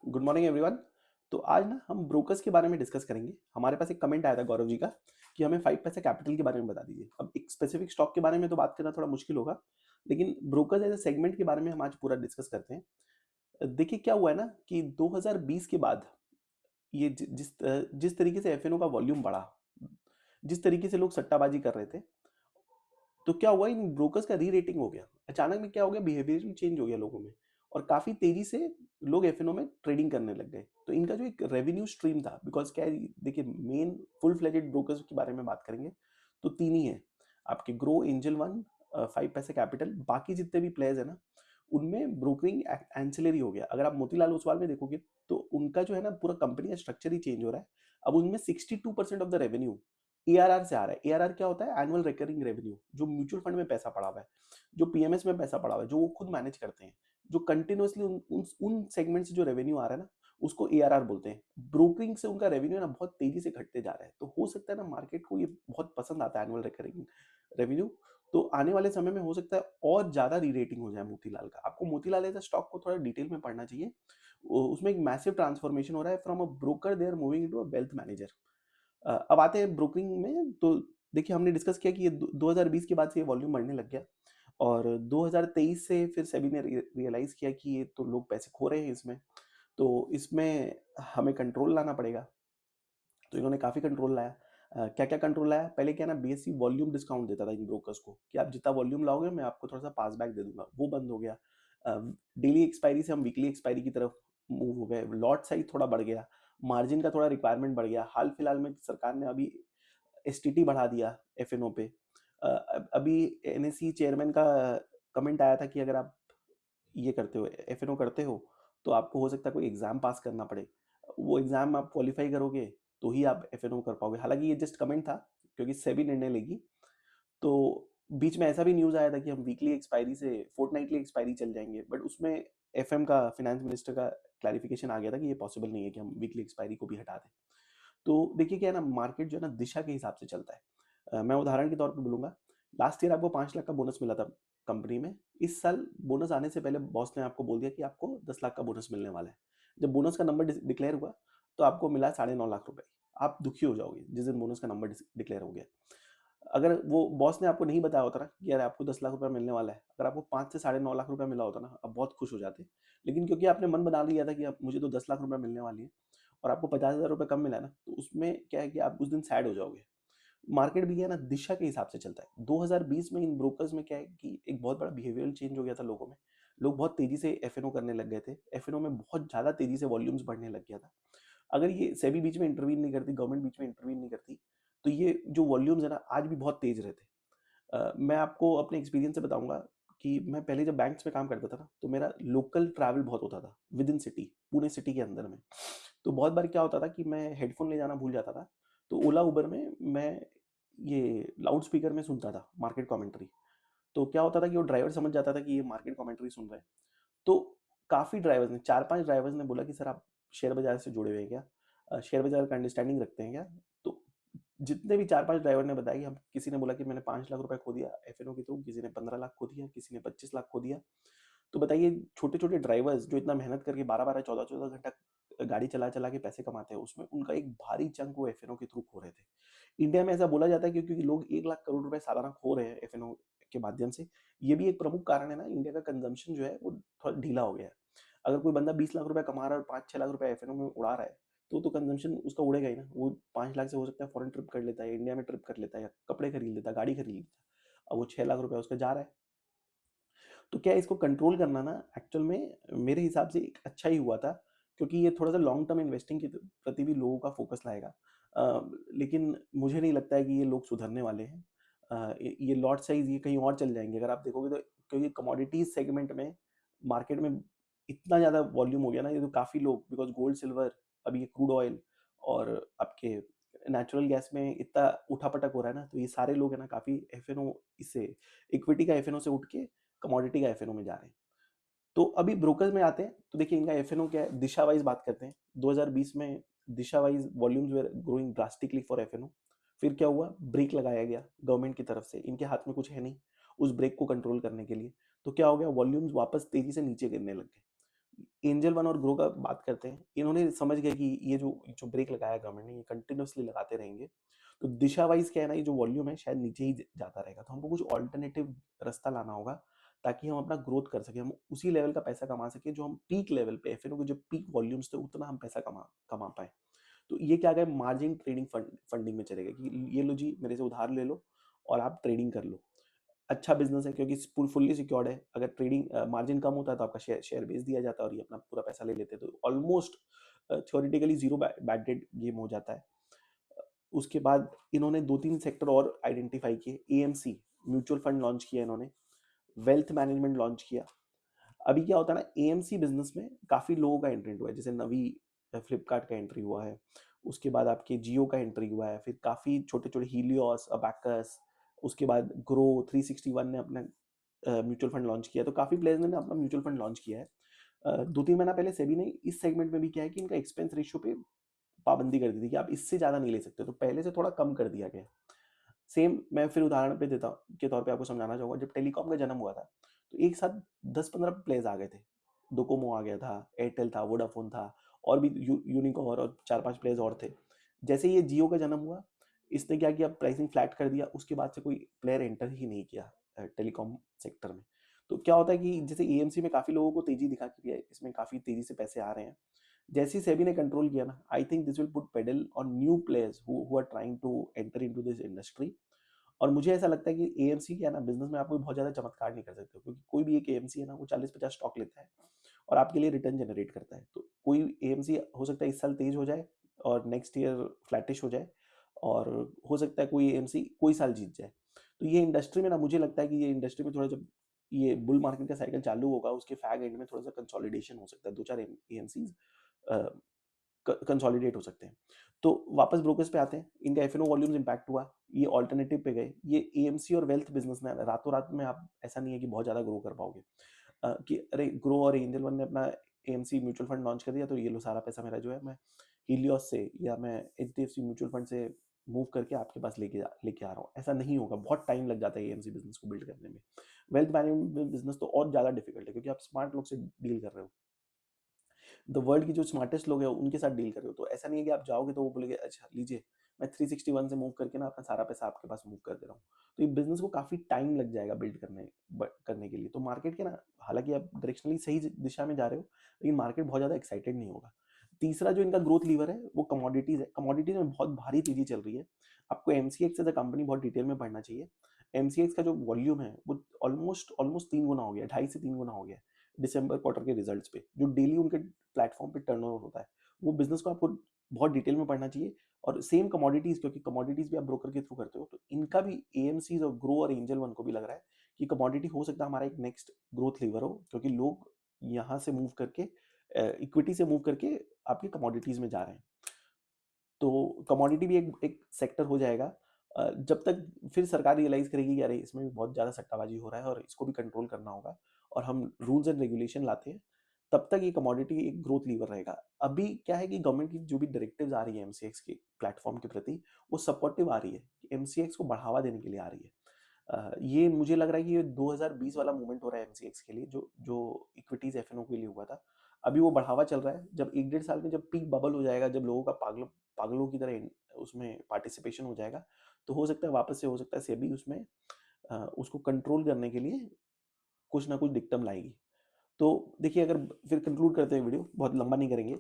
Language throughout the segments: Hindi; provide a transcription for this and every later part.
Good morning everyone. तो आज ना हम ब्रोकर्स के बारे में डिस्कस करेंगे। हमारे पास एक कमेंट आया था गौरव जी का कि हमें 5 पैसा कैपिटल के बारे में बता दीजिए। अब एक स्पेसिफिक स्टॉक के बारे में तो बात करना थोड़ा मुश्किल होगा, लेकिन ब्रोकर्स एज अ सेगमेंट के बारे में हम आज पूरा डिस्कस करते हैं। देखिए क्या हुआ है ना कि 2020 के बाद ये जिस तरीके से एफएनओ का वॉल्यूम बढ़ा, जिस तरीके से लोग सट्टाबाजी कर रहे थे, तो क्या हुआ इन ब्रोकर्स का री रेटिंग हो गया। अचानक में क्या हो गया, बिहेवियरल चेंज हो गया लोगों में और काफी तेजी से लोग एफएनओ में ट्रेडिंग करने लग गए। तो इनका जो एक रेवेन्यू स्ट्रीम था, बिकॉज क्या है, देखिए मेन फुल फ्लेजेड ब्रोकर्स के बारे में बात करेंगे तो तीन ही है आपके: ग्रो, एंजल वन, 5 पैसा कैपिटल। बाकी जितने भी प्लेयर्स है ना, उनमें ब्रोकरिंग एंसिलरी हो गया। अगर आप मोतीलाल ओसवाल में देखोगे तो उनका जो है ना पूरा कंपनी का स्ट्रक्चर ही चेंज हो रहा है। अब उनमें 62% ऑफ द रेवेन्यू एआरआर से आ रहा है। एआरआर क्या होता है? Annual recurring revenue. जो म्यूचुअल फंड में पैसा पड़ा हुआ है, जो पीएमएस में पैसा पड़ा हुआ है, जो वो खुद मैनेज करते हैं, जो कंटिन्यूअसली उन सेगमेंट से जो रेवेन्यू आ रहा है ना, उसको एआरआर बोलते हैं। ब्रोकरिंग से उनका रेवेन्यू ना बहुत तेजी से घटते जा रहा है। तो हो सकता है ना मार्केट को ये बहुत पसंद आता है एनुअल रिकरिंग रेवेन्यू। तो आने वाले समय में हो सकता है और ज्यादा री रेटिंग हो जाए मोतीलाल का। आपको मोतीलाल एज स्टॉक को थोड़ा डिटेल में पढ़ना चाहिए। उसमें एक मैसिव ट्रांसफॉर्मेशन हो रहा है। From a broker they are moving into a wealth manager. अब आते हैं ब्रोकरिंग में। तो देखिए हमने डिस्कस किया कि ये 2020 के बाद से ये वॉल्यूम बढ़ने लग गया और 2023 से फिर सेबी ने रियलाइज किया कि ये तो लोग पैसे खो रहे हैं इसमें, तो इसमें हमें कंट्रोल लाना पड़ेगा। तो इन्होंने काफी कंट्रोल लाया। क्या क्या कंट्रोल लाया? पहले क्या ना, बीएससी वॉल्यूम डिस्काउंट देता था इन ब्रोकर्स को कि आप जितना वॉल्यूम लाओगे मैं आपको थोड़ा सा पास बैक दे दूंगा, वो बंद हो गया। डेली एक्सपायरी से हम वीकली एक्सपायरी की तरफ मूव हो गए। लॉट साइज थोड़ा बढ़ गया, मार्जिन का थोड़ा रिक्वायरमेंट बढ़ गया। हाल फिलहाल में सरकार ने अभी एसटीटी बढ़ा दिया एफएनओ पे। अभी एनएससी चेयरमैन का कमेंट आया था कि अगर आप ये करते हो, एफएनओ करते हो, तो आपको हो सकता है कोई एग्जाम पास करना पड़े। वो एग्जाम आप क्वालिफाई करोगे तो ही आप एफएनओ कर पाओगे। हालांकि ये जस्ट कमेंट था क्योंकि सेबी निर्णय लेगी। तो बीच में ऐसा भी न्यूज आया था कि हम वीकली एक्सपायरी से फोर्टनाइटली एक्सपायरी चल जाएंगे, बट उसमें एफएम का, फाइनेंस मिनिस्टर का क्लैरिफिकेशन आ गया था कि ये पॉसिबल नहीं है कि हम वीकली एक्सपायरी को भी हटा दें। तो देखिए क्या है ना, मार्केट जो है ना दिशा के हिसाब से चलता है। मैं उदाहरण के तौर पे बोलूंगा, लास्ट ईयर आपको 5 लाख का बोनस मिला था कंपनी में। इस साल बोनस आने से पहले बॉस ने आपको बोल दिया कि आपको 10 लाख का बोनस मिलने वाला है। जब बोनस का नंबर डिक्लेयर हुआ तो आपको मिला 9.5 लाख रुपए। आप दुखी हो जाओगे जिस दिन बोनस का नंबर डिक्लेयर हो गया। अगर वो बॉस ने आपको नहीं बताया होता ना कि यार आपको 10 लाख रुपया मिलने वाला है, अगर आपको 5 से 9.5 लाख रुपया मिला होता ना, आप बहुत खुश हो जाते। लेकिन क्योंकि आपने मन बना लिया था कि अब मुझे तो 10 लाख रुपया मिलने वाली है और आपको 50,000 रुपये कम मिला है ना, तो उसमें क्या है कि आप उस दिन सैड हो जाओगे। मार्केट भी है ना दिशा के हिसाब से चलता है। 2020 में इन ब्रोकर्स में क्या है कि एक बहुत बड़ा बिहेवियरल चेंज हो गया था लोगों में। लोग बहुत तेजी से एफएनओ करने लग गए थे। एफएनओ में बहुत ज्यादा तेजी से वॉल्यूम्स बढ़ने लग गया था। अगर ये सेबी बीच में इंटरवीन नहीं करती, गवर्नमेंट बीच में इंटरवीन नहीं करती, तो ये जो वॉल्यूम्स है ना आज भी बहुत तेज रहते। मैं आपको अपने एक्सपीरियंस से बताऊंगा कि मैं पहले जब बैंक्स में काम करता था ना, तो मेरा लोकल ट्रैवल बहुत होता था with in city, Pune city के अंदर में। तो बहुत बार क्या होता था कि मैं हेडफोन ले जाना भूल जाता था। तो ओला उबर में मैं ये लाउड स्पीकर में सुनता था मार्केट कमेंट्री। तो क्या होता था कि वो ड्राइवर समझ जाता था कि ये मार्केट कमेंट्री सुन रहे हैं। तो काफी ड्राइवर्स ने, 4-5 ड्राइवर्स ने बोला कि सर आप शेयर बाजार से जुड़े हुए हैं क्या, शेयर बाजार का अंडरस्टैंडिंग रखते हैं क्या। तो जितने भी 4-5 ड्राइवर ने बताया कि हम, किसी ने बोला कि मैंने 5 लाख रुपए खो दिया एफएनओ के थ्रू, किसी ने 15 लाख खो दिया, किसी ने 25 लाख खो दिया। तो बताइए, छोटे छोटे ड्राइवर्स जो इतना मेहनत करके 12-12, 14-14 घंटा गाड़ी चला चला के पैसे कमाते हैं, उसमें उनका एक भारी चंक वो एफएनओ के थ्रू खो रहे थे। इंडिया में ऐसा बोला जाता है क्योंकि लोग 1 लाख करोड़ रुपए सालाना खो रहे हैं एफएनओ के माध्यम से। ये भी एक प्रमुख कारण है ना, इंडिया का कंजम्पशन जो है वो थोड़ा ढीला हो गया है। अगर कोई बंदा 20 लाख रुपए कमा रहा है और 5-6 लाख रुपए एफएनओ में उड़ा रहा है, तो कंजम्पशन उसका उड़ेगा ही ना। वो 5 लाख से हो सकता है फॉरेन ट्रिप कर लेता है, इंडिया में ट्रिप कर लेता है, या कपड़े खरीद लेता है, गाड़ी खरीद लेता है। अब वो 6 लाख रुपया उसका जा रहा है। तो क्या इसको कंट्रोल करना ना एक्चुअल में मेरे हिसाब से एक अच्छा ही हुआ था, क्योंकि ये थोड़ा सा लॉन्ग टर्म इन्वेस्टिंग के प्रति भी लोगों का फोकस लाएगा। लेकिन मुझे नहीं लगता है कि ये लोग सुधरने वाले हैं। ये लॉट साइज ये कहीं और चल जाएंगे अगर आप देखोगे तो, क्योंकि कमोडिटीज सेगमेंट में मार्केट में इतना ज़्यादा वॉल्यूम हो गया ना। ये तो काफ़ी लोग, बिकॉज गोल्ड, सिल्वर, अभी ये क्रूड ऑयल और आपके नेचुरल गैस में इतना उठापटक हो रहा है ना, तो ये सारे लोग है ना काफ़ी एफएनओ, इससे इक्विटी का एफएनओ से उठ के कमोडिटी का एफएनओ में जा रहे हैं। तो अभी ब्रोकर्स में आते हैं तो देखिए इनका एफएनओ क्या है, दिशा वाइज बात करते हैं। 2020 में दिशा wise volumes were growing drastically for FNO. फिर क्या हुआ, ब्रेक लगाया गया गवर्नमेंट की तरफ से। इनके हाथ में कुछ है नहीं उस ब्रेक को कंट्रोल करने के लिए। तो क्या हो गया, वॉल्यूम्स वापस तेजी से नीचे गिरने लग गए। एंजल वन और ग्रो का बात करते हैं, इन्होंने समझ गए कि ये जो जो ब्रेक लगाया गवर्नमेंट ने, ये कंटिन्यूअसली लगाते रहेंगे, तो दिशा वाइज क्या है ना, ये जो वॉल्यूम है शायद नीचे ही जाता रहेगा, तो हमको कुछ ऑल्टरनेटिव रास्ता लाना होगा ताकि हम अपना ग्रोथ कर सकें, हम उसी लेवल का पैसा कमा सकें जो हम पीक लेवल पे एफ के जो पीक वॉल्यूम्स थे उतना हम पैसा कमा कमा पाए। तो ये क्या गया, मार्जिन ट्रेडिंग फंडिंग में चलेगा कि ये लो जी, मेरे से उधार ले लो और आप ट्रेडिंग कर लो। अच्छा बिजनेस है क्योंकि फुल्ली सिक्योर्ड है, अगर ट्रेडिंग मार्जिन कम होता है तो आपका शेयर शेयर बेच दिया जाता है और ये अपना पूरा पैसा ले लेते हैं, तो almost theoretically zero bad debt game हो जाता है। उसके बाद इन्होंने दो तीन सेक्टर और आइडेंटिफाई किए, एएमसी म्यूचुअल फंड लॉन्च किया इन्होंने, वेल्थ मैनेजमेंट लॉन्च किया। अभी क्या होता है ना, एएमसी बिजनेस में काफी लोगों का एंट्री हुआ है, जैसे नवी फ्लिपकार्ट का एंट्री हुआ है, उसके बाद आपके जियो का एंट्री हुआ है, फिर काफी छोटे छोटे हीलियोस, अबैकस, उसके बाद ग्रो 361 ने अपना म्यूचुअल फंड लॉन्च किया, तो काफी प्लेयर्स ने अपना म्यूचुअल फंड लॉन्च किया है। 2-3 महीना पहले सेबी ने इस सेगमेंट में भी क्या है कि इनका एक्सपेंस रेशियो पे पाबंदी कर दी थी कि आप इससे ज्यादा नहीं ले सकते, तो पहले से थोड़ा कम कर दिया गया। सेम मैं फिर उदाहरण पे देता के तौर पे आपको समझाना चाहूंगा, जब टेलीकॉम का जन्म हुआ था तो एक साथ 10-15 प्लेयर्स आ गए थे, डोकोमो आ गया था, एयरटेल था, वोडाफोन था, और भी यूनिकॉर्न और 4-5 प्लेयर्स और थे। जैसे ये जियो का जन्म हुआ, इसने क्या किया, प्राइसिंग फ्लैट कर दिया, उसके बाद से कोई प्लेयर एंटर ही नहीं किया टेलीकॉम सेक्टर में। तो क्या होता है कि जैसे एएमसी में काफी लोगों को तेजी दिखा कि इसमें काफी तेजी से पैसे आ रहे हैं, जैसे ही सेबी ने कंट्रोल किया ना, I think this will put pedal on new players who are trying to enter into this industry. और मुझे ऐसा लगता है कि एएमसी क्या है ना, बिजनेस में आप कोई बहुत ज्यादा चमत्कार नहीं कर सकते हो, क्योंकि कोई भी एक एएमसी है ना, वो 40-50 स्टॉक लेता है और आपके लिए रिटर्न जनरेट करता है। तो कोई एएमसी हो सकता है इस साल तेज हो जाए और नेक्स्ट ईयर फ्लैटिश हो जाए, और हो सकता है कोई एएमसी कोई साल जीत जाए। तो ये इंडस्ट्री में ना, मुझे लगता है कि ये इंडस्ट्री में थोड़ा, जब ये बुल मार्केट का साइकिल चालू होगा, उसके फैग एंड में थोड़ा सा कंसोलिडेशन हो सकता है, 2-4 एएमसी कंसोलिडेट हो सकते हैं। तो वापस ब्रोकर्स पे आते हैं, इनका एफ वॉल्यूम्स इंपैक्ट हुआ, ये ऑल्टरनेटिव पे गए, ये एएमसी और वेल्थ बिजनेस में रातों रात में आप ऐसा नहीं है कि बहुत ज्यादा ग्रो कर पाओगे, कि अरे ग्रो और एंजल वन ने अपना एएमसी म्यूचुअल फंड लॉन्च कर दिया तो ये लो सारा पैसा मेरा जो है मैं हीलियोस से या मैं एचडीएफसी म्यूचुअल फंड से मूव करके आपके पास लेके आ रहा हूँ, ऐसा नहीं होगा, बहुत टाइम लग जाता है एएमसी बिजनेस को बिल्ड करने में। वेल्थ मैनेजमेंट बिजनेस तो और ज्यादा डिफिकल्ट है, क्योंकि आप स्मार्ट लोग से डील कर रहे हो, द वर्ल्ड की जो स्मार्टेस्ट लोग हैं उनके साथ डील कर रहे हो, तो ऐसा नहीं है कि आप जाओगे तो वो बोलेंगे अच्छा लीजिए, मैं 361 से मूव करके ना अपना सारा पैसा आपके पास मूव कर दे रहा हूँ। तो ये बिजनेस को काफी टाइम लग जाएगा बिल्ड करने के लिए, तो मार्केट के ना, हालांकि आप डायरेक्शनली सही दिशा में जा रहे हो, लेकिन मार्केट बहुत ज्यादा एक्साइटेड नहीं होगा। तीसरा जो इनका ग्रोथ लीवर है वो कमोडिटीज है, कमोडिटीज में बहुत भारी तेजी चल रही है। आपको एमसीएक्स एज अ कंपनी बहुत डिटेल में पढ़ना चाहिए। एमसीएक्स का जो वॉल्यूम है वो ऑलमोस्ट ऑलमोस्ट 3 गुना हो गया, 2.5 से 3 गुना हो गया दिसंबर क्वार्टर के रिजल्ट्स पे, जो डेली उनके प्लेटफॉर्म पे टर्नओवर होता है, वो बिजनेस को आपको बहुत डिटेल में पढ़ना चाहिए। और सेम कमोडिटीज, क्योंकि कमोडिटीज भी आप ब्रोकर के थ्रू करते हो, तो इनका भी एएमसी और ग्रो और एंजल वन को भी लग रहा है कि कमोडिटी हो सकता है हमारा एक नेक्स्ट ग्रोथ लीवर हो, क्योंकि लोग यहाँ से मूव करके, इक्विटी से मूव करके आपके कमोडिटीज में जा रहे हैं। तो कमोडिटी भी एक एक सेक्टर हो जाएगा, जब तक फिर सरकार रियलाइज करेगी कि अरे इसमें भी बहुत ज़्यादा सट्टाबाजी हो रहा है और इसको भी कंट्रोल करना होगा, और हम रूल्स एंड रेगुलेशन लाते हैं, तब तक ये कमोडिटी एक ग्रोथ लीवर रहेगा। अभी क्या है कि गवर्नमेंट की जो भी डायरेक्टिव्स आ रही है एमसीएक्स के प्लेटफॉर्म के प्रति, वो सपोर्टिव आ रही है, एमसीएक्स को बढ़ावा देने के लिए आ रही है। ये मुझे लग रहा है कि ये 2020 वाला मूवमेंट हो रहा है एमसीएक्स के लिए, जो जो इक्विटीज एफएनओ के लिए हुआ था, अभी वो बढ़ावा चल रहा है। जब 1-1.5 साल में जब पीक बबल हो जाएगा, जब लोगों का पागलों की तरह उसमें पार्टिसिपेशन हो जाएगा, तो हो सकता है वापस से, हो सकता है सेबी उसमें उसको कंट्रोल करने के लिए कुछ ना कुछ डिक्टम लाएगी। तो देखिए, अगर फिर कंक्लूड करते हैं, वीडियो बहुत लंबा नहीं करेंगे,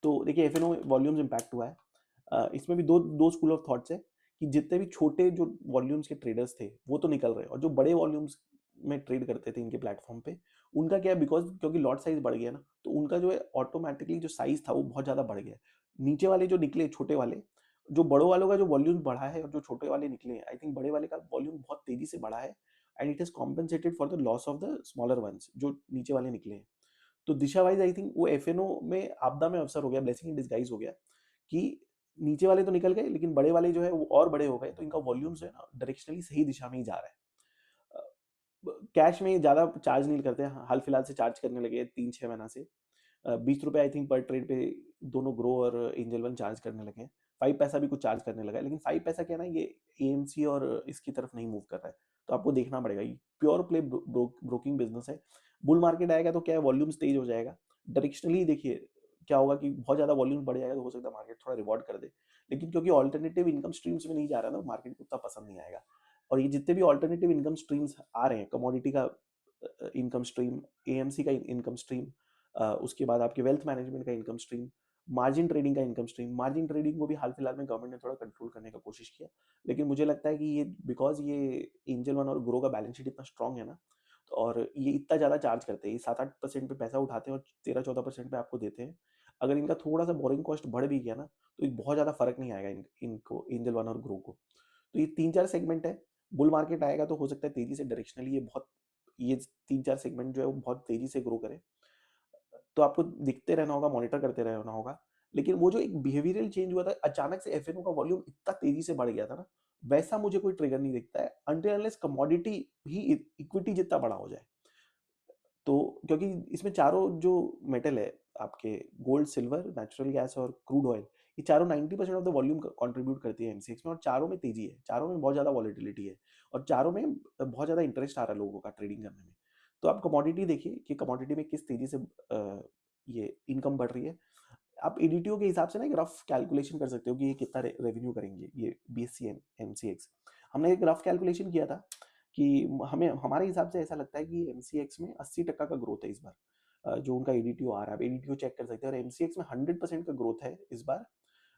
तो देखिए एफएनओ वॉल्यूम्स इंपैक्ट हुआ है। इसमें भी दो दो स्कूल ऑफ थॉट्स है कि जितने भी छोटे जो वॉल्यूम्स के ट्रेडर्स थे वो तो निकल रहे हैं, और जो बड़े वॉल्यूम्स में ट्रेड करते थे इनके प्लेटफॉर्म पे, उनका क्या है, बिकॉज क्योंकि लॉट साइज बढ़ गया ना, तो उनका जो है ऑटोमेटिकली जो साइज था वो बहुत ज्यादा बढ़ गया। नीचे वाले जो निकले छोटे वाले, जो बड़ों वालों का जो वॉल्यूम बढ़ा है और जो छोटे वाले निकले हैं, आई थिंक बड़े वाले का वॉल्यूम बहुत तेजी से बढ़ा है, and it is compensated for the loss of the smaller once जो नीचे वाले निकले हैं। तो दिशा वाइज आई थिंक वो एफएनओ में आपदा में अवसर हो गया, ब्लेसिंग इन डिस्गाइज हो गया, कि नीचे वाले तो निकल गए लेकिन बड़े वाले जो है वो और बड़े हो गए, तो इनका वॉल्यूम जो है ना डायरेक्शनली सही दिशा में ही जा रहा है। कैश में ज़्यादा चार्ज नहीं करते हैं, हाल फिलहाल से चार्ज करने लगे 3-6 महीना से, 20 रुपये आई थिंक पर ट्रेड पे दोनों ग्रो और एंजल वन चार्ज करने लगे हैं। 5 पैसा भी कुछ चार्ज करने लगा है, लेकिन 5 पैसा क्या है ना, ये एएमसी और इसकी तरफ नहीं मूव कर रहा है, तो आपको देखना पड़ेगा। ये प्योर प्ले ब्रोकिंग बिजनेस है। बुल मार्केट आएगा तो क्या है, वॉल्यूम्स तेज हो जाएगा, डायरेक्शनली देखिए क्या होगा कि बहुत ज़्यादा वॉल्यूम बढ़ जाएगा तो हो सकता है मार्केट थोड़ा रिवॉर्ड कर दे, लेकिन क्योंकि ऑल्टरनेटिव इनकम स्ट्रीम्स में नहीं जा रहा ना, मार्केट को उतना पसंद नहीं आएगा। और ये जितने भी ऑल्टरनेटिव इनकम स्ट्रीम्स आ रहे हैं, कमोडिटी का इनकम स्ट्रीम, एएमसी का इनकम स्ट्रीम, उसके बाद आपके वेल्थ मैनेजमेंट का इनकम स्ट्रीम, मार्जिन ट्रेडिंग का इनकम स्ट्रीम। मार्जिन ट्रेडिंग को भी हाल फिलहाल में गवर्नमेंट ने थोड़ा कंट्रोल करने का कोशिश किया, लेकिन मुझे लगता है कि ये बिकॉज ये एंजल वन और ग्रो का बैलेंस शीट इतना स्ट्रांग है ना, और ये इतना ज़्यादा चार्ज करते हैं, ये 7-8% पे पैसा उठाते हैं और 13-14% पे आपको देते हैं। अगर इनका थोड़ा सा बोरिंग कॉस्ट बढ़ भी गया ना, तो एक बहुत ज़्यादा फर्क नहीं आएगा इनको, एंजल वन और ग्रो को। तो ये 3-4 सेगमेंट है। बुल मार्केट आएगा तो हो सकता है तेजी से डायरेक्शनली ये 3-4 सेगमेंट जो है वो बहुत तेजी से ग्रो करे। तो आपको दिखते रहना होगा, मॉनिटर करते रहना होगा। लेकिन वो जो एक बिहेवियरल चेंज हुआ था, अचानक से एफएनओ का वॉल्यूम इतना तेजी से बढ़ गया था ना, वैसा मुझे कोई ट्रिगर नहीं दिखता है अनटिल अनलेस कमोडिटी ही इक्विटी जितना बड़ा हो जाए। तो क्योंकि इसमें चारों जो मेटल है आपके, गोल्ड, सिल्वर, नेचुरल गैस और क्रूड ऑयल, ये चारों 90% ऑफ द वॉल्यूम कंट्रीब्यूट करती है एमसीएक्स में, और चारों में तेजी है, चारों में बहुत ज़्यादा वॉलेटिलिटी है, और चारों में बहुत ज़्यादा इंटरेस्ट आ रहा है लोगों का ट्रेडिंग करने में। तो आप कमोडिटी देखिए कि कमोडिटी में किस तेजी से ये इनकम बढ़ रही है। आप एडीटीओ के हिसाब से ना एक रफ कैलकुलेशन कर सकते हो कि ये कितना रेवेन्यू करेंगे ये बीएससी एमसीएक्स। हमने एक रफ कैलकुलेशन किया था कि हमें हमारे हिसाब से ऐसा लगता है कि एमसीएक्स में 80% का ग्रोथ है इस बार, जो उनका एडीटीओ आ रहा है। आप एडीटीओ चेक कर सकते हैं, और एमसीएक्स में 100% का ग्रोथ है इस बार,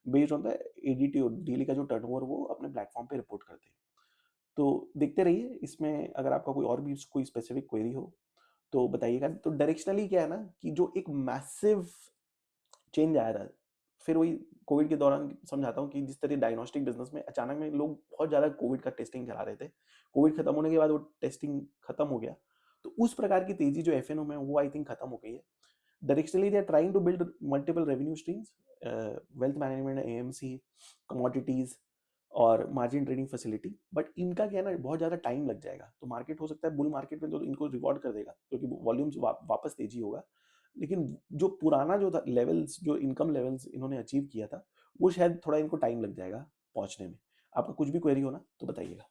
बेस्ड ऑन द एडीटीओ डेली का जो टर्नओवर वो अपने प्लेटफॉर्म पे रिपोर्ट करते हैं। तो देखते रहिए इसमें, अगर आपका कोई और भी कोई स्पेसिफिक क्वेरी हो तो बताइएगा। तो डायरेक्शनली क्या है ना कि जो एक मैसिव चेंज आया था, फिर वही कोविड के दौरान समझाता हूँ कि जिस तरह डायग्नोस्टिक बिजनेस में अचानक में लोग बहुत ज़्यादा कोविड का टेस्टिंग करा रहे थे, कोविड खत्म होने के बाद वो टेस्टिंग खत्म हो गया, तो उस प्रकार की तेजी जो एफ में वो आई थिंक खत्म हो गई है। Directionally they are trying to build multiple revenue streams, wealth management, AMC, commodities और मार्जिन ट्रेडिंग फैसिलिटी। बट इनका क्या है ना, बहुत ज़्यादा टाइम लग जाएगा, तो मार्केट हो सकता है बुल मार्केट में तो इनको रिवॉर्ड कर देगा क्योंकि वॉल्यूम्स वापस तेजी होगा। लेकिन जो पुराना जो था लेवल्स, जो इनकम लेवल्स इन्होंने अचीव किया था, वो शायद थोड़ा इनको टाइम लग जाएगा पहुंचने में। आपका कुछ भी क्वेरी हो ना तो बताइएगा।